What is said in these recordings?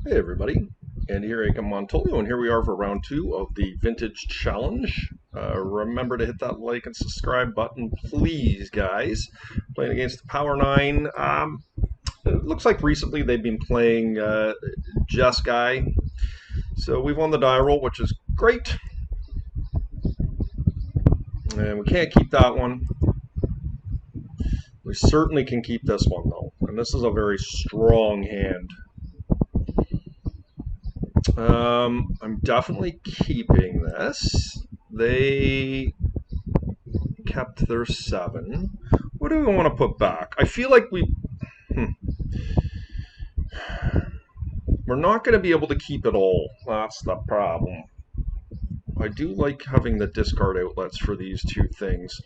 Hey everybody, Andy here, Acom Montolio, and here we are for round 2 of the Vintage Challenge. Remember to hit that like and subscribe button, please, guys. Playing against the Power 9. It looks like recently they've been playing Jess Guy, so we've won the die roll, which is great. And we can't keep that one. We certainly can keep this one, though, and this is a very strong hand. I'm definitely keeping this. They kept their 7. What do we want to put back? I feel like we're not going to be able to keep it all. That's the problem. I do like having the discard outlets for these two things.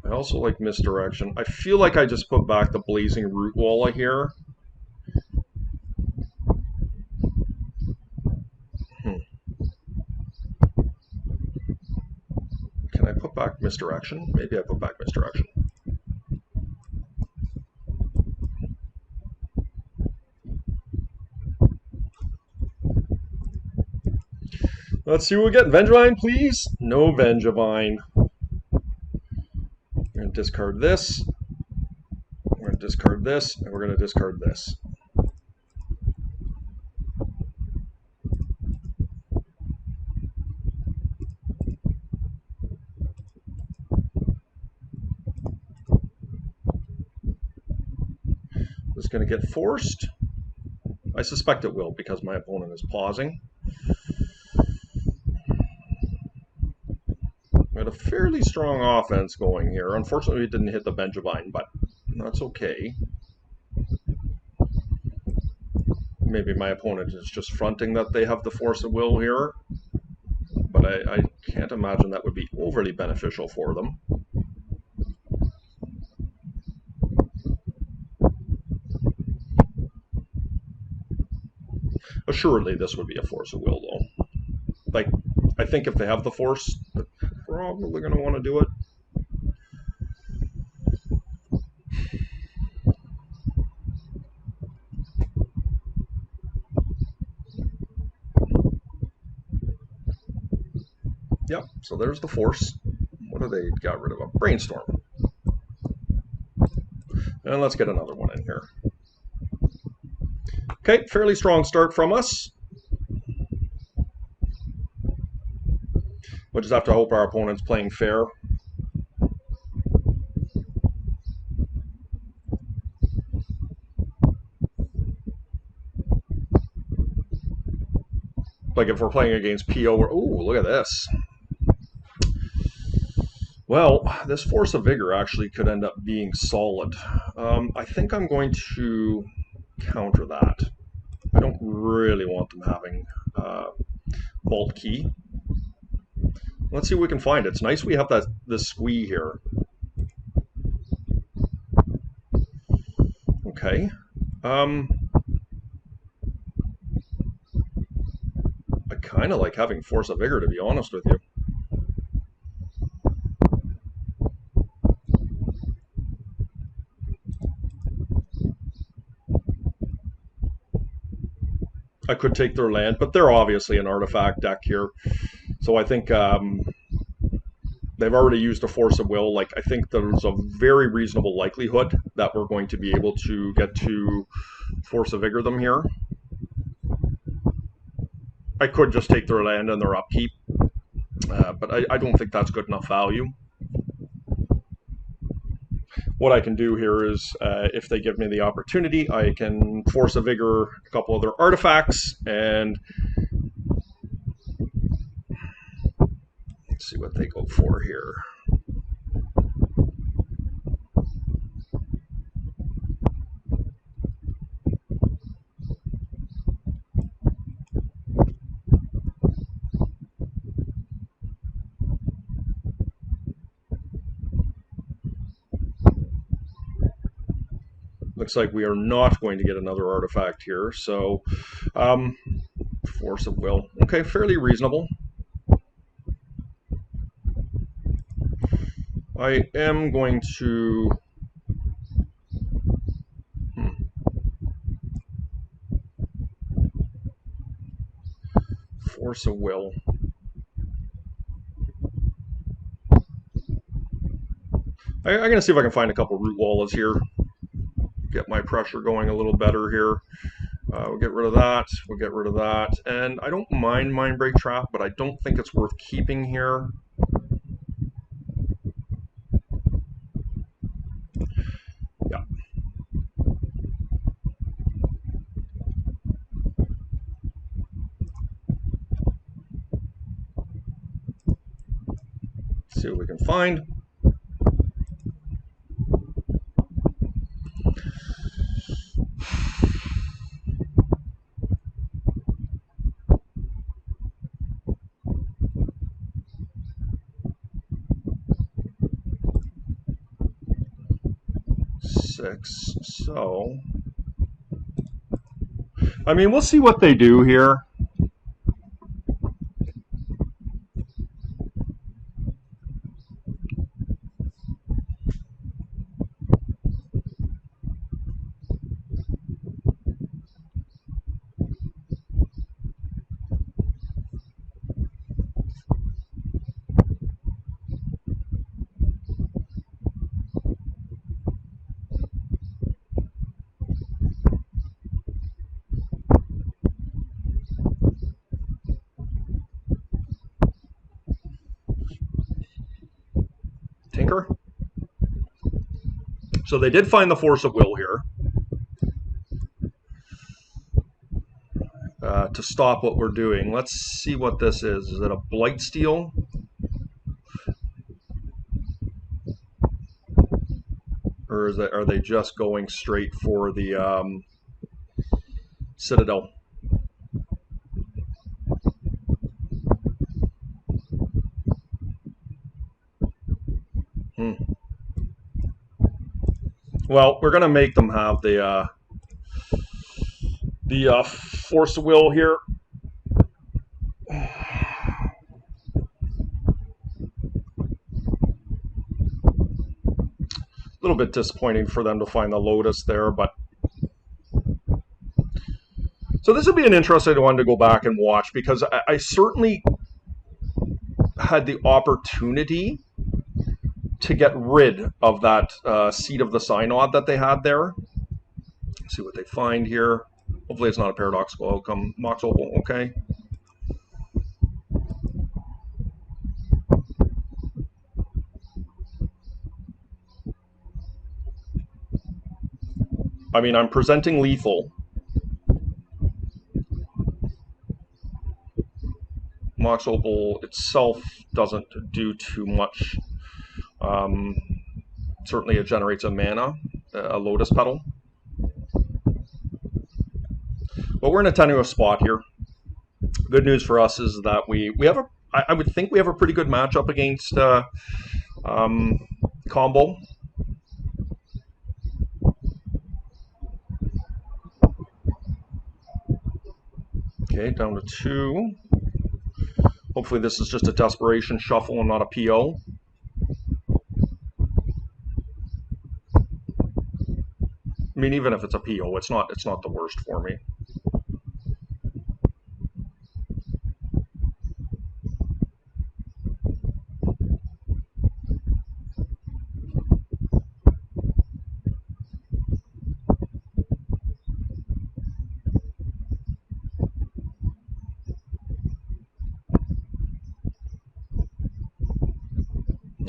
I also like misdirection. I feel like I just put back the Blazing Root Walla here. Can I put back misdirection? Maybe I put back misdirection. Let's see what we get. Vengevine, please. No Vengevine. We're going to discard this. We're going to discard this, and we're going to discard this. This is going to get forced. I suspect it will because my opponent is pausing. We had a fairly strong offense going here. Unfortunately, it didn't hit the Vengevine, but that's okay. Maybe my opponent is just fronting that they have the force of will here, but I can't imagine that would be overly beneficial for them. Assuredly, this would be a force of will, though. Like, I think if they have the force, they're probably going to want to do it. Yep, so there's the force. What do they got rid of? A brainstorm. And let's get another one in here. Okay, fairly strong start from us. We'll just have to hope our opponent's playing fair. Like if we're playing against PO, or ooh, look at this. Well, this Force of Vigor actually could end up being solid. I think I'm going to counter that. I don't really want them having Vault Key. Let's see what we can find. It's nice we have this squee here. Okay. I kind of like having Force of Vigor, to be honest with you. I could take their land, but they're obviously an artifact deck here. So I think they've already used a Force of Will. Like, I think there's a very reasonable likelihood that we're going to be able to get to Force of Vigor them here. I could just take their land and their upkeep, but I don't think that's good enough value. What I can do here is, if they give me the opportunity, I can Force of Vigor a couple other artifacts, and let's see what they go for here. Looks like we are not going to get another artifact here, so Force of Will. Okay, fairly reasonable. I am going to Force of Will. I'm going to see if I can find a couple root walls here. Get my pressure going a little better here. We'll get rid of that. We'll get rid of that. And I don't mind Mindbreak Trap, but I don't think it's worth keeping here. Yeah. See what we can find. Six. So, I mean, we'll see what they do here. Tinker. So they did find the Force of Will here to stop what we're doing. Let's see what this is. Is it a Blightsteel? Or is it, are they just going straight for the Citadel? Well, we're going to make them have the Force of Will here. A little bit disappointing for them to find the Lotus there, but so this would be an interesting one to go back and watch, because I certainly had the opportunity to get rid of that Seat of the Synod that they had there. Let's see what they find here. Hopefully it's not a paradoxical outcome. Mox Opal, okay. I mean, I'm presenting lethal. Mox Opal itself doesn't do too much. Certainly it generates a mana, a Lotus Petal. But we're in a tenuous spot here. Good news for us is that we have a, I would think we have a pretty good matchup against Combo. Okay, down to 2. Hopefully this is just a desperation shuffle and not a PO. I mean, even if it's a PO, it's not the worst for me.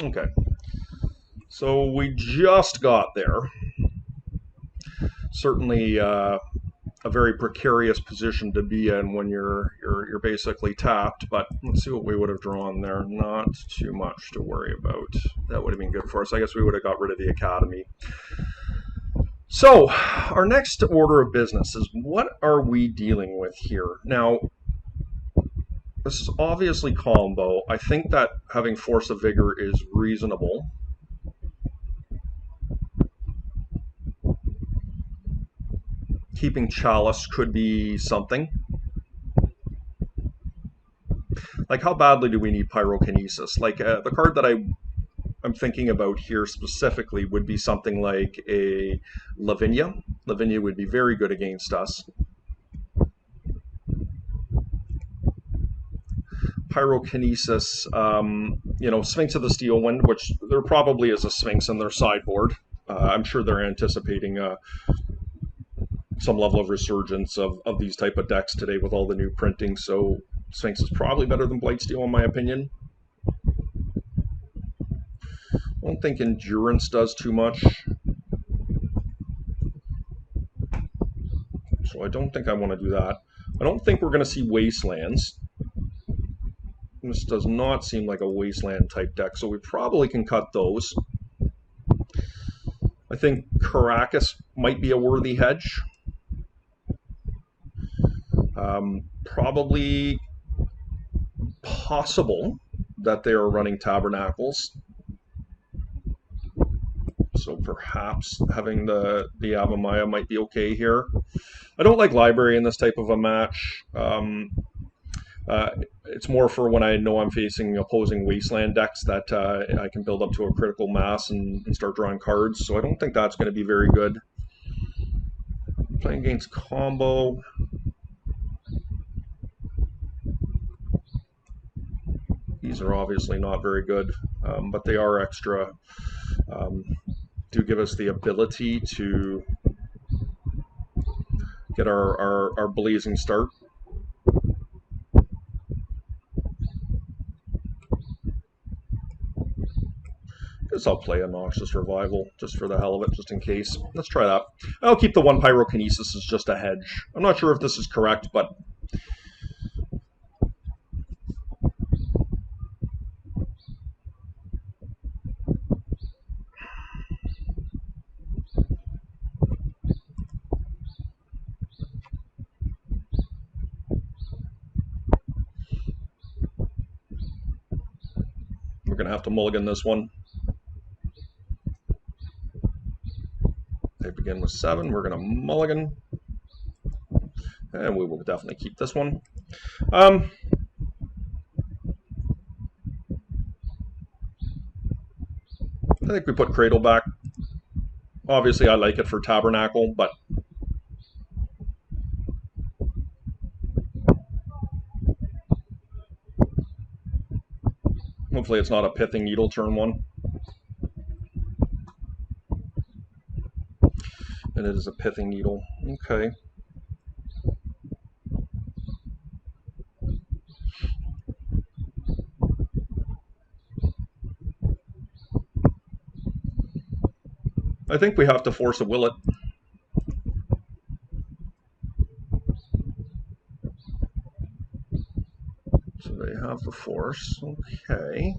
Okay, so we just got there. Certainly a very precarious position to be in when you're basically tapped, but let's see what we would have drawn there. Not too much to worry about. That would have been good for us. I guess we would have got rid of the Academy. So our next order of business is, what are we dealing with here? Now, this is obviously combo. I think that having Force of Vigor is reasonable. Keeping Chalice could be something. Like, how badly do we need Pyrokinesis? Like, the card that I'm thinking about here specifically would be something like a Lavinia. Lavinia would be very good against us. Pyrokinesis, you know, Sphinx of the Steel Wind, which there probably is a Sphinx in their sideboard. I'm sure they're anticipating some level of resurgence of these type of decks today with all the new printing, so Sphinx is probably better than Blightsteel in my opinion. I don't think Endurance does too much, so I don't think I want to do that. I don't think we're going to see Wastelands. This does not seem like a Wasteland type deck, so we probably can cut those. I think Caracas might be a worthy hedge. Probably possible that they are running Tabernacles. So perhaps having the Avamaya might be okay here. I don't like Library in this type of a match. It's more for when I know I'm facing opposing Wasteland decks that I can build up to a critical mass and start drawing cards. So I don't think that's going to be very good. Playing against Combo. These are obviously not very good, but they are extra. Do give us the ability to get our blazing start. Guess I'll play a Noxious Revival just for the hell of it, just in case. Let's try that. I'll keep the one Pyrokinesis as just a hedge. I'm not sure if this is correct, but we're going to have to mulligan this one. They begin with 7. We're going to mulligan. And we will definitely keep this one. I think we put Cradle back. Obviously, I like it for Tabernacle, but hopefully it's not a Pithing Needle turn 1. And it is a Pithing Needle. Okay. I think we have to force a Will It. So they have the force. Okay.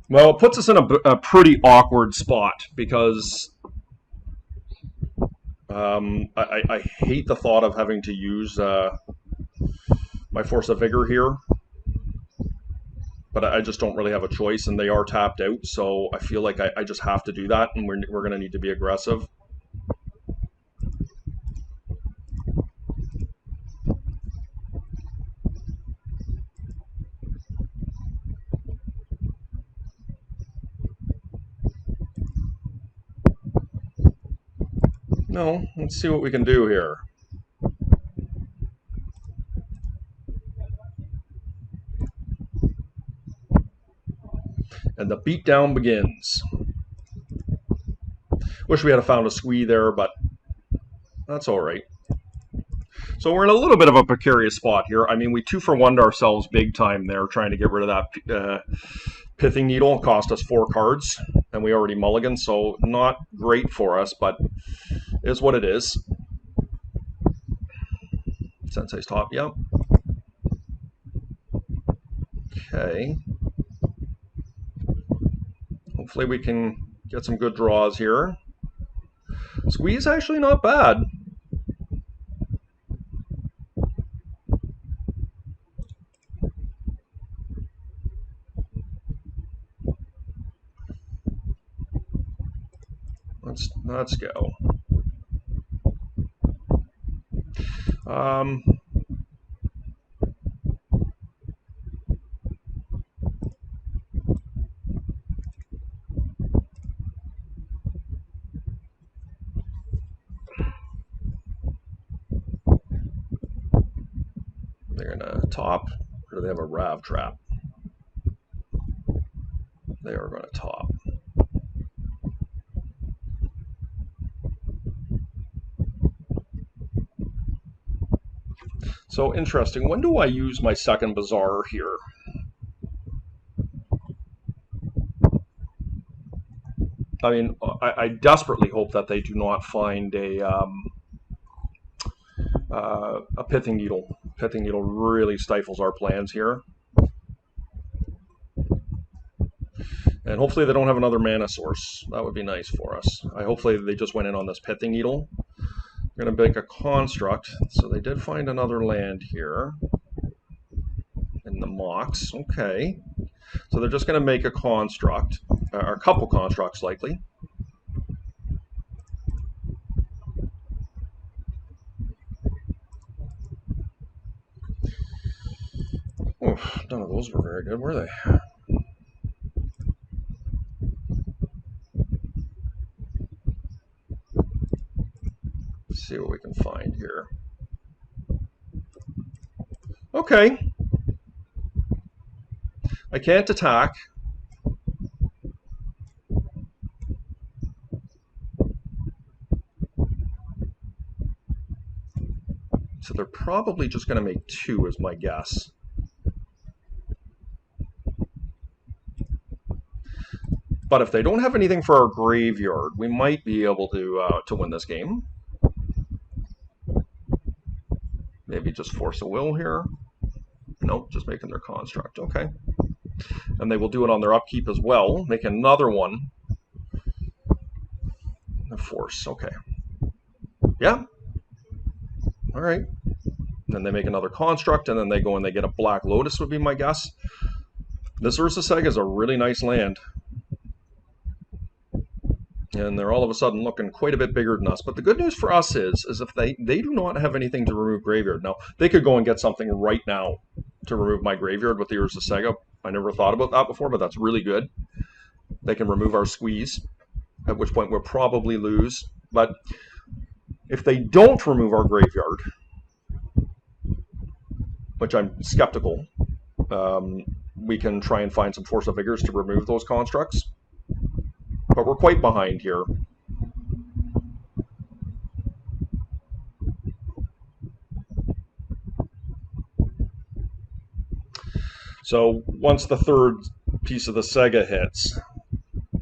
Well, it puts us in a pretty awkward spot because I hate the thought of having to use my Force of Vigor here. But I just don't really have a choice, and they are tapped out, so I feel like I just have to do that, and we're going to need to be aggressive. No, let's see what we can do here. And the beatdown begins. Wish we had found a squee there, but that's all right. So we're in a little bit of a precarious spot here. I mean, we 2-for-1'd ourselves big time there, trying to get rid of that Pithing Needle. It cost us 4 cards, and we already mulliganed, so not great for us, but is what it is. Sensei's top, yep. Okay. Hopefully we can get some good draws here. Squeeze actually not bad. Let's go. They're going to top, or do they have a Rav trap? They are going to top. So interesting. When do I use my second Bazaar here? I mean, I desperately hope that they do not find a pithing needle. Pithing needle really stifles our plans here. And hopefully they don't have another mana source. That would be nice for us. Hopefully they just went in on this pithing needle. They're going to make a construct. So they did find another land here in the Mox. Okay. So they're just going to make a construct, or a couple constructs likely. Oh, none of those were very good, were they? Let's see what we can find here. Okay. I can't attack. So they're probably just going to make two, is my guess. But if they don't have anything for our graveyard, we might be able to win this game. Maybe just force a will here. Nope, just making their construct. Okay. And they will do it on their upkeep as well. Make another one. A force. Okay. Yeah. All right. Then they make another construct, and then they go and they get a Black Lotus, would be my guess. This Urza Saga is a really nice land. And they're all of a sudden looking quite a bit bigger than us. But the good news for us is if they do not have anything to remove graveyard. Now, they could go and get something right now to remove my graveyard with the Urza Saga. I never thought about that before, but that's really good. They can remove our squeeze, at which point we'll probably lose. But if they don't remove our graveyard, which I'm skeptical, we can try and find some Force of Vigors to remove those constructs. But we're quite behind here. So once the third piece of the Sega hits,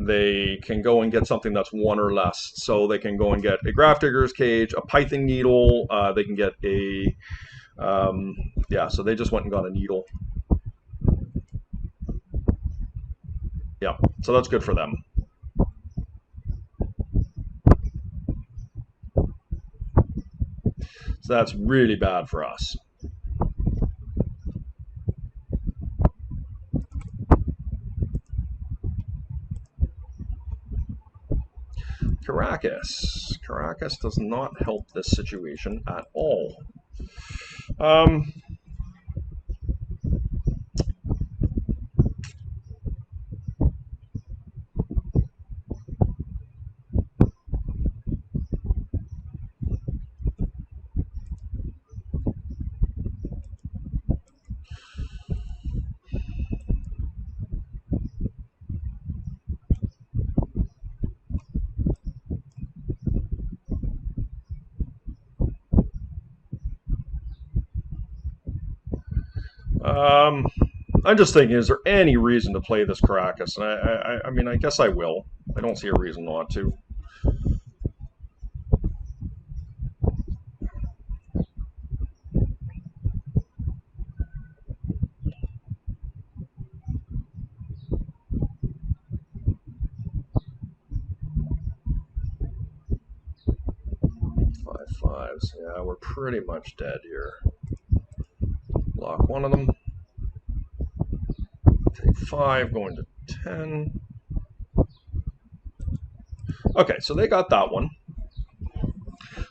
they can go and get something that's one or less. So they can go and get a Grafdigger's Cage, a Pithing Needle, they can get a... yeah, so they just went and got a Needle. Yeah, so that's good for them. So that's really bad for us. Caracas. Caracas does not help this situation at all. I'm just thinking, is there any reason to play this Caracas? And I mean, I guess I will. I don't see a reason not to. Fives. Yeah, we're pretty much dead here. Lock one of them. Take 5, going to 10. Okay, so they got that one.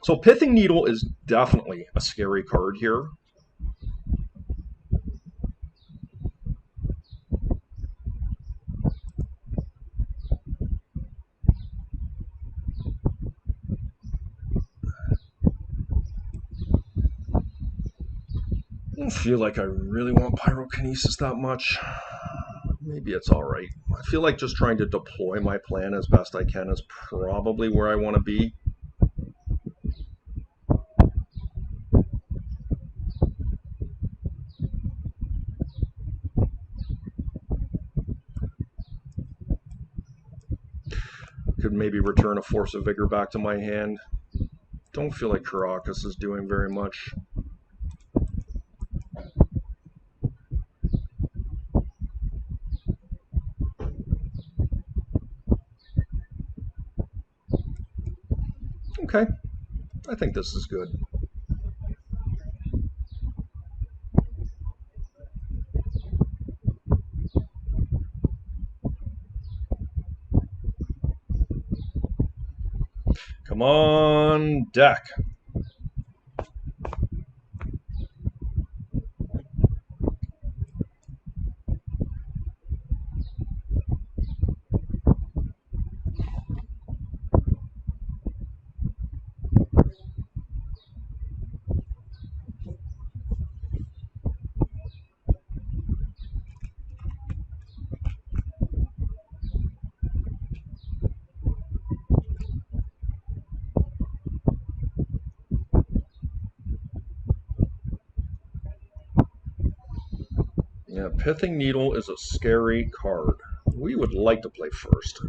So Pithing Needle is definitely a scary card here. don't feel like I really want pyrokinesis that much. Maybe it's alright. I feel like just trying to deploy my plan as best I can is probably where I want to be. Could maybe return a Force of Vigor back to my hand. Don't feel like Caracas is doing very much. Okay, I think this is good. Come on, deck. Yeah, Pithing Needle is a scary card. We would like to play first.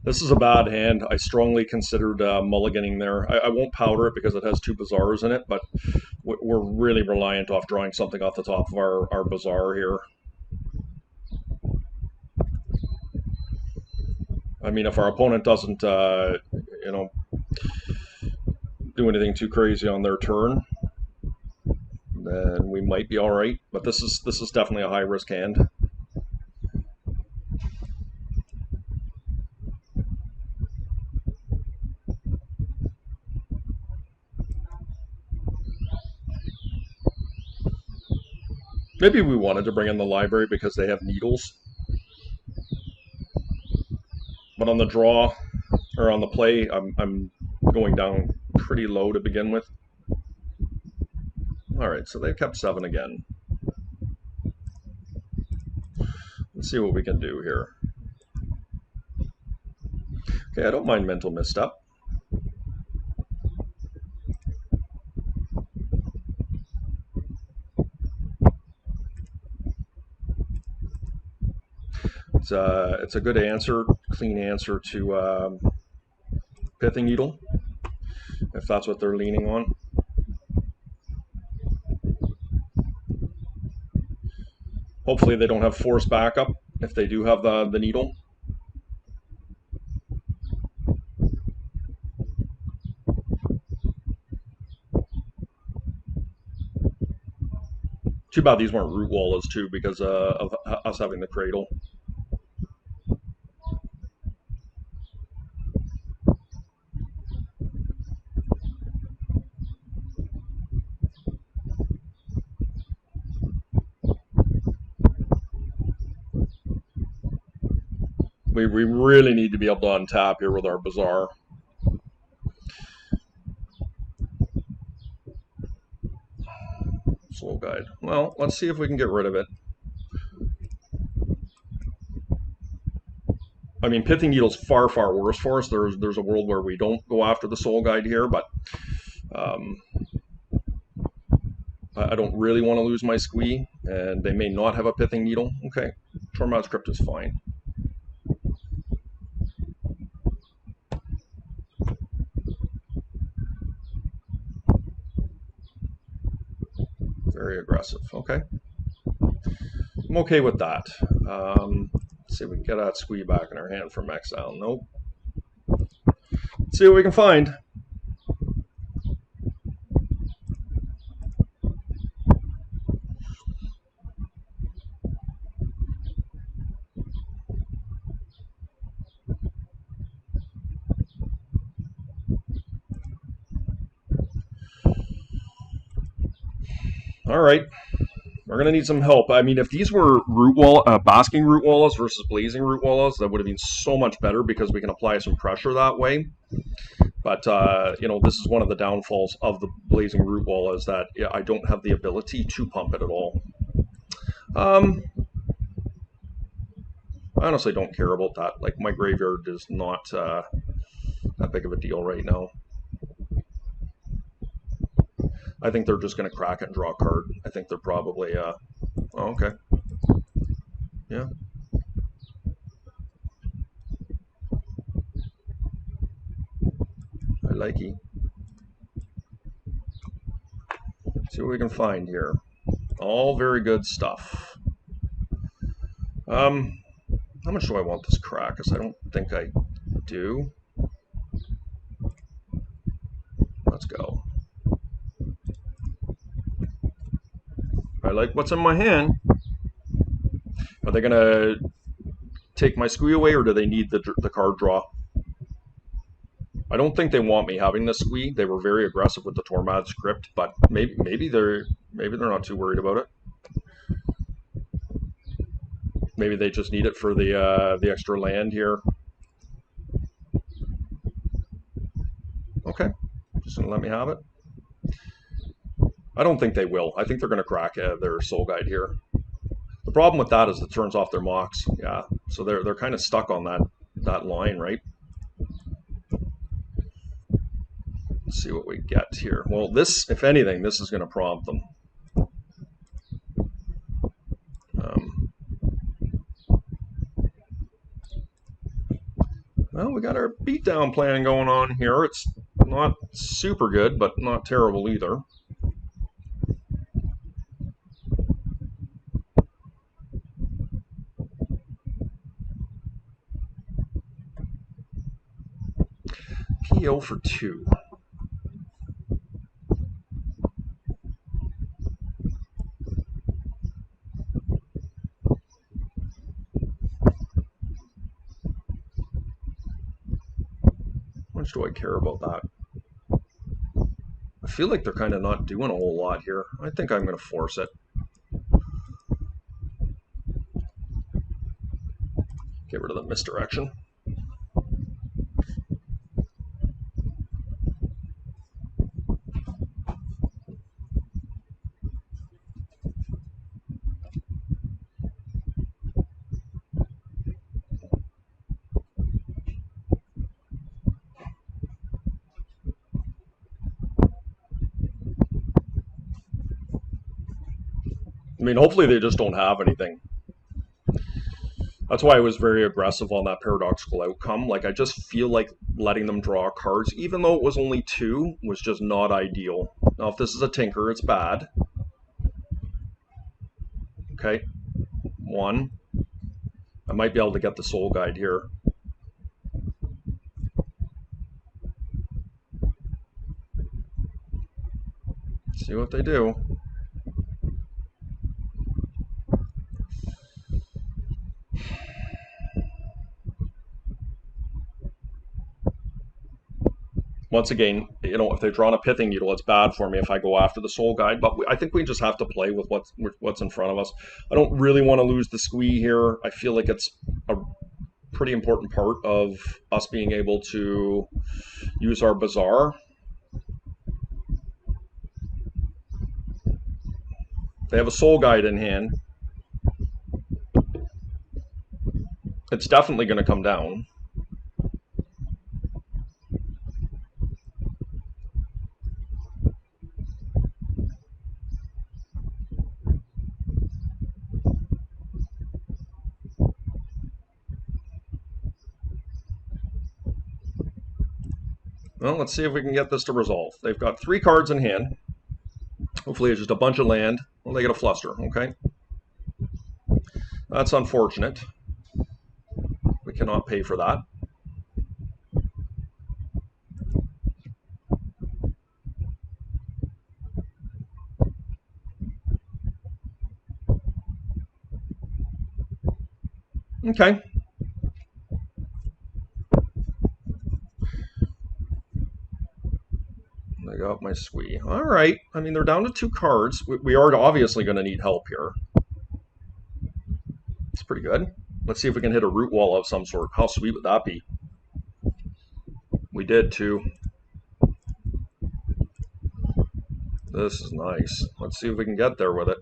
This is a bad hand. I strongly considered mulliganing there. I won't powder it because it has 2 Bazaars in it, but we're really reliant off drawing something off the top of our Bazaar here. I mean, if our opponent doesn't, you know, do anything too crazy on their turn, then we might be all right. But this is definitely a high risk hand. Maybe we wanted to bring in the library because they have needles. But on the draw, or on the play, I'm going down pretty low to begin with. Alright, so they've kept 7 again. Let's see what we can do here. Okay, I don't mind mental misstep. It's a good answer, clean answer to Pithing Needle, if that's what they're leaning on. Hopefully they don't have force backup if they do have the needle. Too bad these weren't root wallers too because of us having the cradle. We really need to be able to untap here with our Bazaar. Soul Guide. Well, let's see if we can get rid of it. I mean, Pithing Needle's far, far worse for us. There's a world where we don't go after the Soul Guide here, but I don't really want to lose my squee, and they may not have a Pithing Needle. Okay, Tormod's Crypt is fine. Very aggressive. Okay. I'm okay with that. Let's see if we can get that squee back in our hand from exile. Nope. Let's see what we can find. All right. We're going to need some help. I mean, if these were basking root wallas versus blazing root wallas, that would have been so much better because we can apply some pressure that way. But, you know, this is one of the downfalls of the blazing root wall is that I don't have the ability to pump it at all. I honestly don't care about that. Like, my graveyard is not that big of a deal right now. I think they're just going to crack it and draw a card. I think they're probably, oh, okay. Yeah. I like it. See what we can find here. All very good stuff. How much do I want this crack? Because I don't think I do. Let's go. I like what's in my hand. Are they going to take my squee away, or do they need the card draw? I don't think they want me having the squee. They were very aggressive with the Tormod's Crypt, but maybe they're not too worried about it. Maybe they just need it for the extra land here. Okay, just gonna let me have it. I don't think they will. I think they're gonna crack their Soul Guide here. The problem with that is it turns off their mocks. Yeah, so they're kind of stuck on that line, right? Let's see what we get here. Well, this, if anything, this is going to prompt them. Well, we got our beatdown plan going on here. It's not super good, but not terrible either. PO for 2. How much do I care about that? I feel like they're kind of not doing a whole lot here. I think I'm going to force it. Get rid of the misdirection. I mean, hopefully they just don't have anything. That's why I was very aggressive on that paradoxical outcome. Like, I just feel like letting them draw cards, even though it was only 2, was just not ideal. Now, if this is a Tinker, it's bad. Okay, 1. I might be able to get the Soul Guide here. See what they do. Once again, you know, if they've drawn a Pithing Needle, it's bad for me if I go after the Soul Guide, but I think we just have to play with what's in front of us. I don't really want to lose the squee here. I feel like it's a pretty important part of us being able to use our Bazaar. They have a Soul Guide in hand. It's definitely going to come down. Well, let's see if we can get this to resolve. They've got 3 cards in hand. Hopefully it's just a bunch of land. Well, they get a Fluster, okay? That's unfortunate. We cannot pay for that. Okay. They got got my squee. All right. I mean, they're down to 2 cards. We are obviously going to need help here. It's pretty good. Let's see if we can hit a root wall of some sort. How sweet would that be? We did too. This is nice. Let's see if we can get there with it.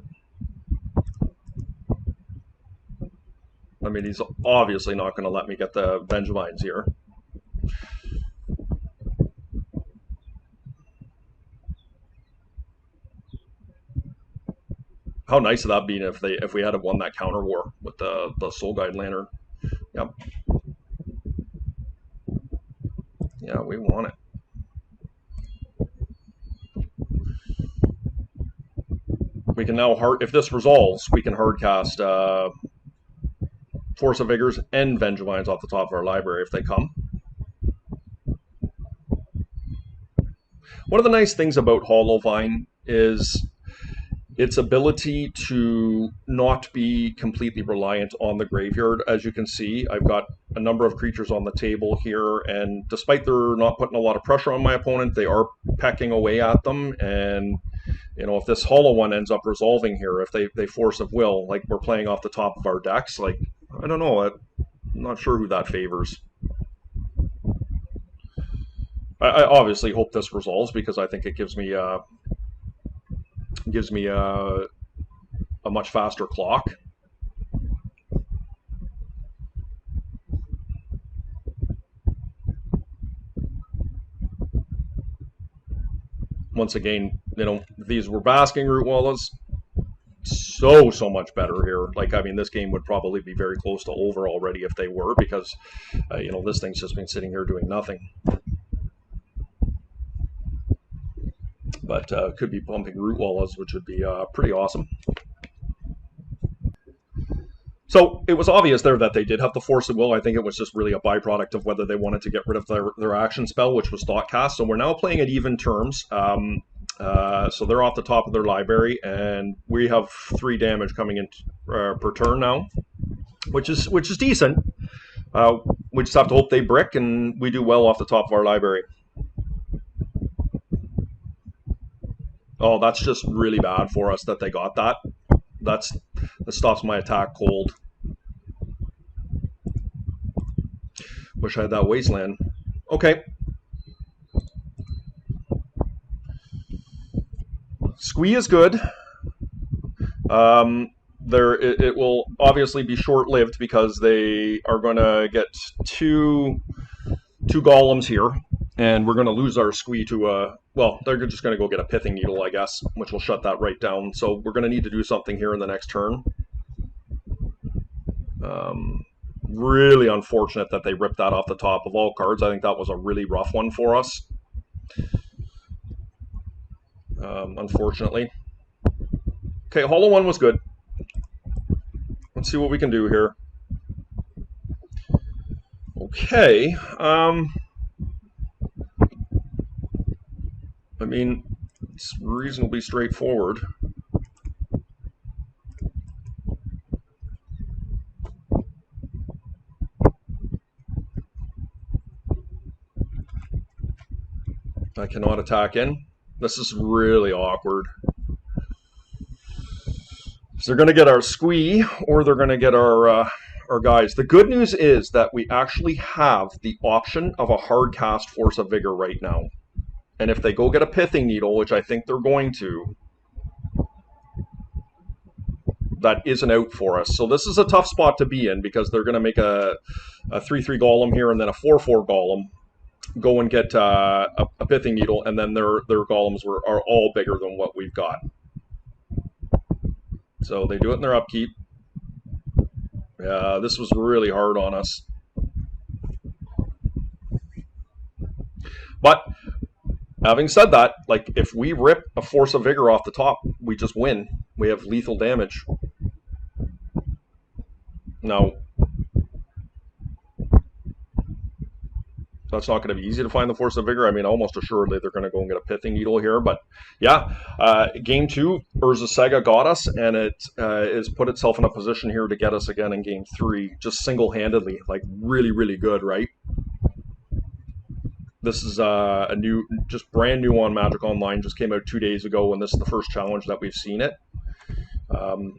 I mean, he's obviously not going to let me get the Vengevines here. How nice would that be if we had won that counter war with the Soul Guide Lantern? Yep. Yeah, we won it. We can now if this resolves, we can hard cast Force of Vigors and Vengevines off the top of our library if they come. One of the nice things about HollowVine is its ability to not be completely reliant on the graveyard. As you can see, I've got a number of creatures on the table here, and despite they're not putting a lot of pressure on my opponent, they are pecking away at them. And you know, if this hollow one ends up resolving here, if they force of will, like we're playing off the top of our decks, like, I don't know, I'm not sure who that favors. I obviously hope this resolves because I think it gives me a much faster clock. Once again, you know, these were basking root wallas. So much better here. Like, I mean, this game would probably be very close to over already if they were, because you know, this thing's just been sitting here doing nothing. But could be pumping root wallas, which would be pretty awesome. So it was obvious there that they did have the Force of Will. I think it was just really a byproduct of whether they wanted to get rid of their action spell, which was Thoughtcast. So we're now playing at even terms. So they're off the top of their library, and we have 3 damage coming in per turn now, which is decent. We just have to hope they brick, and we do well off the top of our library. Oh, that's just really bad for us that they got that. That stops my attack cold. Wish I had that Wasteland. Okay. Squee is good. It will obviously be short-lived because they are going to get two golems here, and we're going to lose our Squee to well, they're just going to go get a Pithing Needle, I guess, which will shut that right down. So we're going to need to do something here in the next turn. Really unfortunate that they ripped that off the top of all cards. I think that was a really rough one for us. Unfortunately. Okay, Hollow one was good. Let's see what we can do here. Okay. I mean, it's reasonably straightforward. I cannot attack in. This is really awkward. So they're going to get our Squee, or they're going to get our guys. The good news is that we actually have the option of a hard cast Force of Vigor right now. And if they go get a Pithing Needle, which I think they're going to, that is an out for us. So this is a tough spot to be in, because they're going to make a 3/3 Golem here and then a 4/4 Golem. Go and get a Pithing Needle, and then their golems are all bigger than what we've got. So they do it in their upkeep. Yeah, this was really hard on us. But having said that, like, if we rip a Force of Vigor off the top, we just win. We have lethal damage. Now, that's not going to be easy to find the Force of Vigor. I mean, almost assuredly they're going to go and get a Pithing Needle here. But yeah, Game 2, Urza Sega got us, and it has put itself in a position here to get us again in Game 3, just single-handedly. Like, really, really good, right? This is a new, just brand new on Magic Online. Just came out 2 days ago, and this is the first challenge that we've seen it. Um,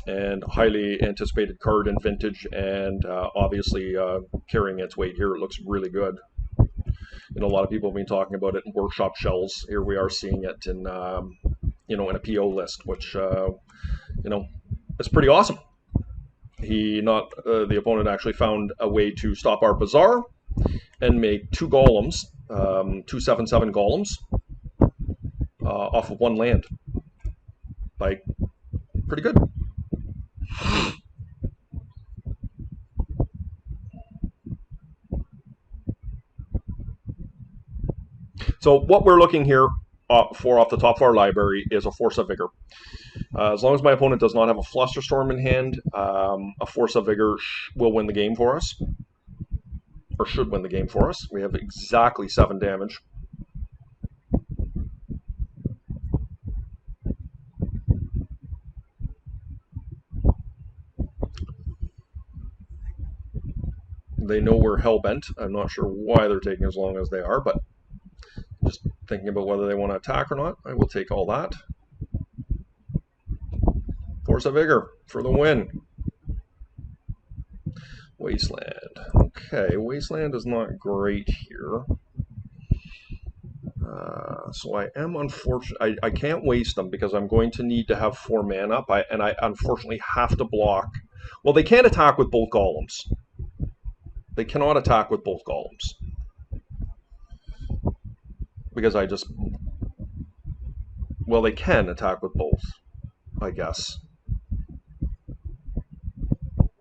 and highly anticipated card in Vintage, and obviously carrying its weight here. It looks really good. You know, a lot of people have been talking about it in workshop shells. Here we are seeing it in, you know, in a PO list, which, you know, it's pretty awesome. The opponent actually found a way to stop our Bazaar and make two golems, 2/7/7 golems, off of one land. Like, pretty good. So what we're looking here for off the top of our library is a Force of Vigor. As long as my opponent does not have a Flusterstorm in hand, a Force of Vigor will win the game for us, or should win the game for us. We have exactly 7 damage. They know we're hellbent. I'm not sure why they're taking as long as they are, but just thinking about whether they want to attack or not. I will take all that. Force of Vigor for the win. Wasteland. Okay, Wasteland is not great here. So I am unfortunate. I can't waste them because I'm going to need to have 4 mana up. And I unfortunately have to block. Well, they can't attack with both golems. They cannot attack with both golems. Because I just... Well, they can attack with both, I guess.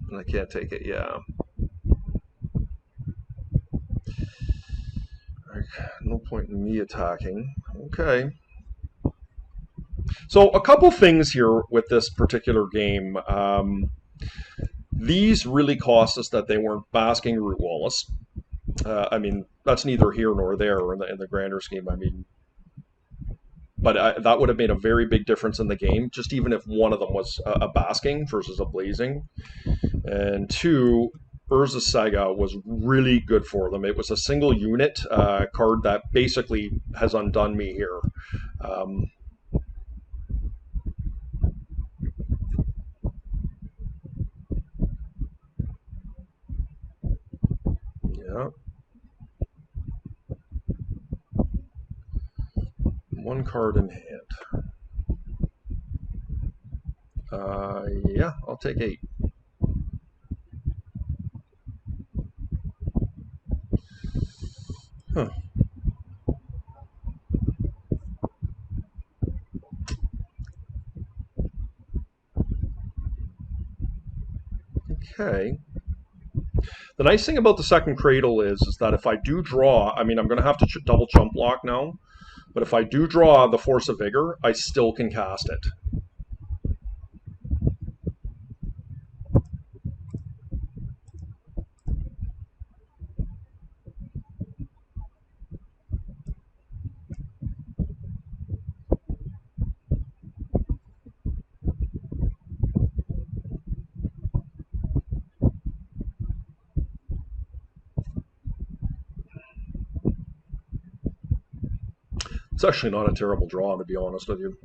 And I can't take it, yeah. No point in me attacking. Okay. So a couple things here with this particular game. These really cost us that they weren't basking Root Wallace. I mean, that's neither here nor there in the grander scheme. I mean, but that would have made a very big difference in the game, just even if one of them was a basking versus a blazing. And 2, Urza's Saga was really good for them. It was a single unit card that basically has undone me here. Yeah. 1 card in hand. Yeah, I'll take 8. Huh. Okay. The nice thing about the second Cradle is that if I do draw, I mean, I'm going to have to double chump block now, but if I do draw the Force of Vigor, I still can cast it. It's actually not a terrible draw, to be honest with you.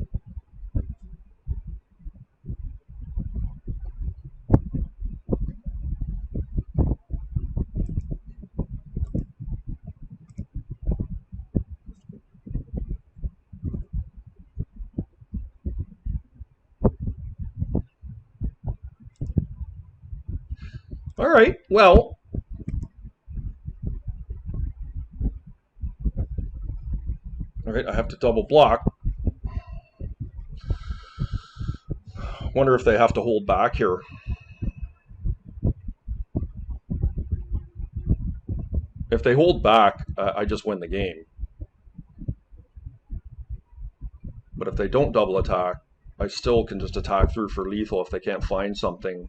All right, well, all right, I have to double block. Wonder if they have to hold back here. If they hold back, I just win the game. But if they don't double attack, I still can just attack through for lethal if they can't find something.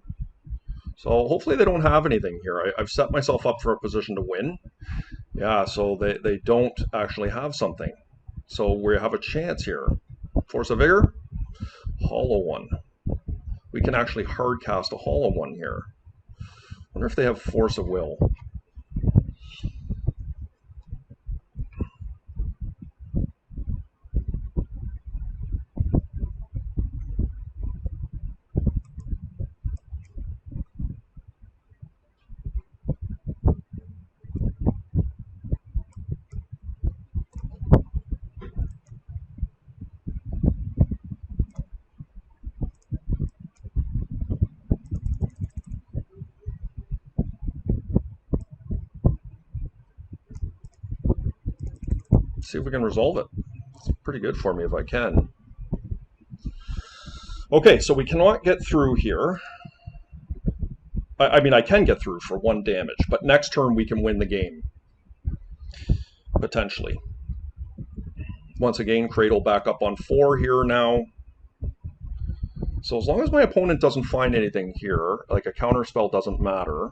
So hopefully they don't have anything here. I've set myself up for a position to win. Yeah, so they don't actually have something. So we have a chance here. Force of Vigor, Hollow one. We can actually hard cast a Hollow one here. Wonder if they have Force of Will. see if we can resolve it. It's pretty good for me if I can. Okay, so we cannot get through here. I mean, I can get through for 1 damage, but next turn we can win the game. Potentially. Once again, Cradle back up on 4 here now. So as long as my opponent doesn't find anything here, like a counterspell doesn't matter.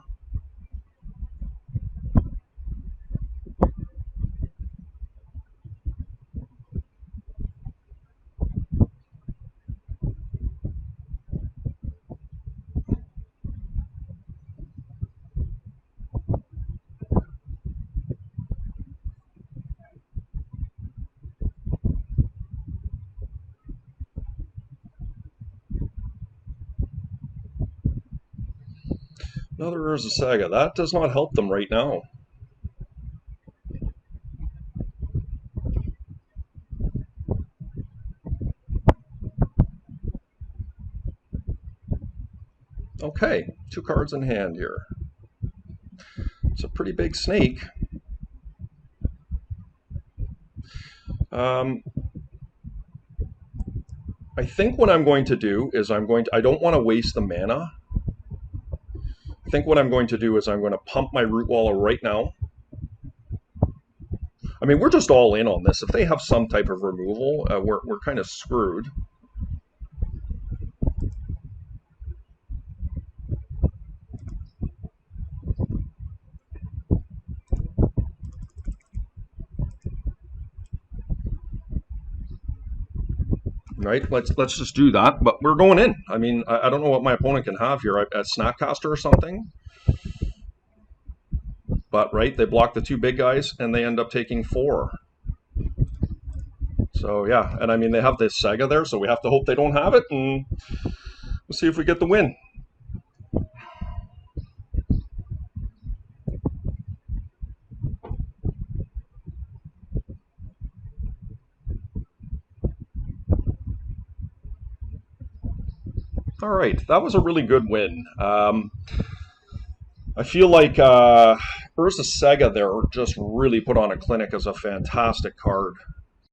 Another Urza Saga. That does not help them right now. Okay, 2 cards in hand here. It's a pretty big snake. I think what I'm going to do is I don't want to waste the mana. I think what I'm going to do is I'm going to pump my Root Waller right now. I mean, we're just all in on this. If they have some type of removal, we're kind of screwed. Right, let's just do that. But we're going in. I mean, I don't know what my opponent can have here at Snapcaster or something. But right, they block the 2 big guys and they end up taking 4. So yeah, and I mean they have this Saga there, so we have to hope they don't have it, and we'll see if we get the win. All right, that was a really good win. I feel like Urza Saga there just really put on a clinic as a fantastic card.